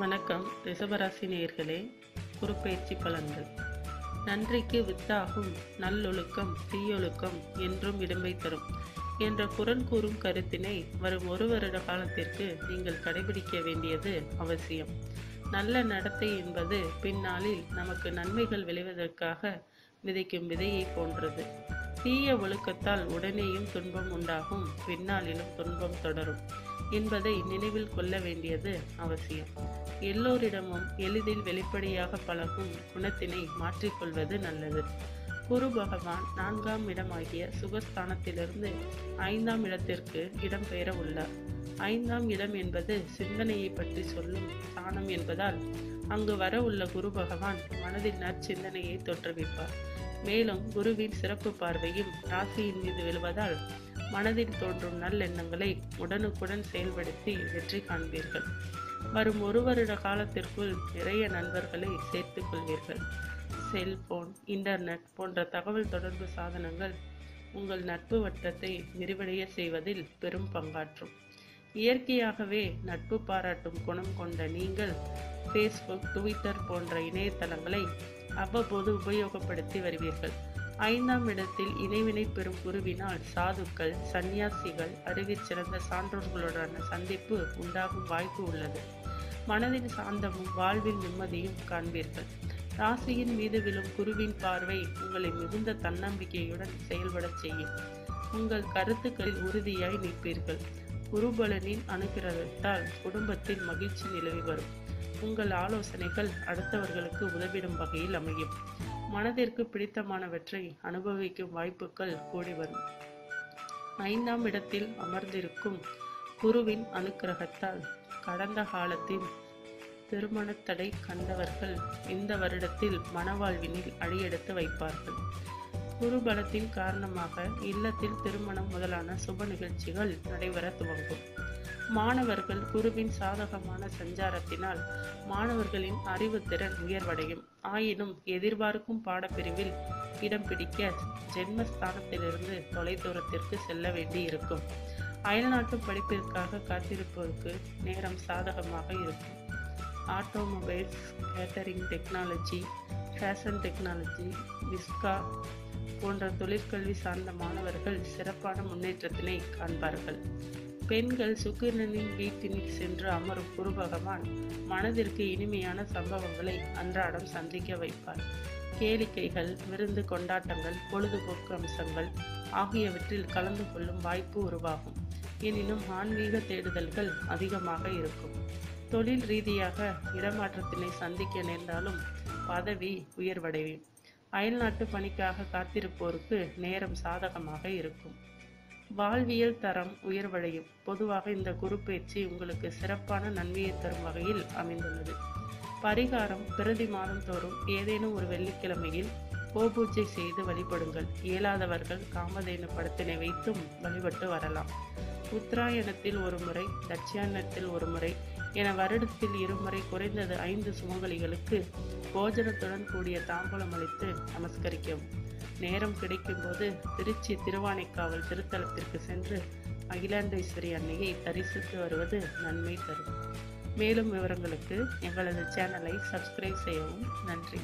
வணக்கம் ரிஷபராசி நேயர்களே. குருப்பெயர்ச்சி பலன்கள். நன்றிக்கு வித்தாகும் நல்லொழுக்கம் தீயொழுக்கம் என்றும் இடம்பை தரும் என்ற குரல் கூறும் கருத்தினை வரும் 1 வருட காலத்திற்கு நீங்கள் கடைபிடிக்க வேண்டியது அவசியம். நல்ல நடத்தை என்பது பின்னாளில் நமக்கு நன்மைகள் விளைவதற்காக விதைக்கும் விதையை போன்றது. தீய ஒழுக்கத்தால் உடனேயும் துன்பம் உண்டாகும், பின்னாளிலும் துன்பம் தொடரும் என்பதை நினைவில் கொள்ள வேண்டியது அவசியம். எல்லோரிடமும் எளிதில் வெளிப்படையாக பழகும் குணத்தினை மாற்றிக்கொள்வது நல்லது. குரு பகவான் 4ஆம் இடமாகிய சுகஸ்தானத்திலிருந்து 5ஆம் இடத்திற்கு இடம்பெயர உள்ளார். 5ஆம் இடம் என்பது சிந்தனையை பற்றி சொல்லும் ஸ்தானம் என்பதால் அங்கு வர உள்ள குரு பகவான் மனதில் நற்சிந்தனையை தோற்றுவிப்பார். மேலும் குருவின் சிறப்பு பார்வையும் ராசியின் மீது விழுவதால் மனதில் தோன்றும் நல்லெண்ணங்களை உடனுக்குடன் செயல்படுத்தி வெற்றி காண்பீர்கள். வரும் 1 வருட காலத்திற்குள் நிறைய நண்பர்களை சேர்த்துக் கொள்வீர்கள். செல்போன், இன்டர்நெட் போன்ற தகவல் தொடர்பு சாதனங்கள் உங்கள் நட்பு வட்டத்தை விரிவடைய செய்வதில் பெரும் பங்காற்றும். இயற்கையாகவே நட்பு பாராட்டும் குணம் கொண்ட நீங்கள் ஃபேஸ்புக், ட்விட்டர் போன்ற இணையதளங்களை அவ்வப்போது உபயோகப்படுத்தி வருவீர்கள். 5ஆம் இடத்தில் இணைவினை பெறும் குருவினால் சாதுக்கள், சந்நியாசிகள், அறிவில் சிறந்த சான்றோர்களுடனான சந்திப்பு உண்டாகும் வாய்ப்பு உள்ளது. மனதின் சாந்தமும் வாழ்வில் நிம்மதியும் காண்பீர்கள். ராசியின் மீது விழும் குருவின் பார்வை உங்களை மிகுந்த தன்னம்பிக்கையுடன் செயல்படச் செய்யும். உங்கள் கருத்துக்களில் உறுதியாய் நிற்பீர்கள். குருபலனின் அனுகிரகத்தால் குடும்பத்தில் மகிழ்ச்சி நிலவி வரும். உங்கள் ஆலோசனைகள் அடுத்தவர்களுக்கு உதவிடும் வகையில் அமையும். மனதிற்கு பிடித்தமானவற்றை அனுபவிக்கும் வாய்ப்புகள் கூடி வரும். 5ஆம் இடத்தில் அமர்ந்திருக்கும் குருவின் அனுக்கிரகத்தால் கடந்த காலத்தில் திருமண தடை கண்டவர்கள் இந்த வருடத்தில் மனவாழ்வினில் அடியெடுத்து வைப்பார்கள். குரு பலத்தின் காரணமாக இல்லத்தில் திருமணம் முதலான சுப நிகழ்ச்சிகள் நடைபெற துவங்கும். மாணவர்கள் குருவின் சாதகமான சஞ்சாரத்தினால் மாணவர்களின் அறிவுத்திறன் உயர்வடையும். ஆயினும் எதிர்பார்க்கும் பாடப்பிரிவில் இடம் பிடிக்க ஜென்மஸ்தானத்திலிருந்து தொலைதூரத்திற்கு செல்ல வேண்டி இருக்கும். அயல்நாட்டு படிப்பிற்காக காத்திருப்போருக்கு நேரம் சாதகமாக இருக்கும். Automobiles, catering technology, fashion technology, விஸ்கா போன்ற தொழிற்கல்வி சார்ந்த மாணவர்கள் சிறப்பான முன்னேற்றத்தினை காண்பார்கள். பெண்கள் சுக்கிரனின் வீட்டினில் சென்று அமரும் குரு பகவான் மனதிற்கு இனிமையான சம்பவங்களை அன்றாடம் சந்திக்க வைப்பார். கேளிக்கைகள், விருந்து, கொண்டாட்டங்கள், பொழுதுபோக்கு அம்சங்கள் ஆகியவற்றில் கலந்து கொள்ளும் வாய்ப்பு உருவாகும். எனினும் ஆன்மீக தேடுதல்கள் அதிகமாக இருக்கும். தொழில் ரீதியாக இடமாற்றத்தினை சந்திக்க நேர்ந்தாலும் பதவி உயர்வடையும். அயல்நாட்டு பணிக்காக காத்திருப்போருக்கு நேரம் சாதகமாக இருக்கும். வாழ்வியல் தரம் உயர்வடையும். பொதுவாக இந்த குரு பயிற்சி உங்களுக்கு சிறப்பான நன்மையை தரும் வகையில் அமைந்துள்ளது. பரிகாரம்: பிரதி மாதம் தோறும் ஏதேனும் ஒரு வெள்ளிக்கிழமையில் கோபூஜை செய்து வழிபடுங்கள். இயலாதவர்கள் காமதேனு படத்தினை வைத்தும் வழிபட்டு வரலாம். உத்தராயணத்தில் 1 முறை, தட்சியாயணத்தில் 1 முறை என வருடத்தில் 2 முறை குறைந்தது 5 சுமங்கலிகளுக்கு போஜனத்துடன் கூடிய தாம்பூலம் அளித்து நமஸ்கரிக்கவும். நேரம் கிடைக்கும்போது திருச்சி திருவானைக்காவல் திருத்தலத்திற்கு சென்று அகிலாண்டேஸ்வரி அன்னையை தரிசித்து வருவது நன்மை தரும். மேலும் விவரங்களுக்கு எங்களது சேனலை சப்ஸ்கிரைப் செய்யவும். நன்றி.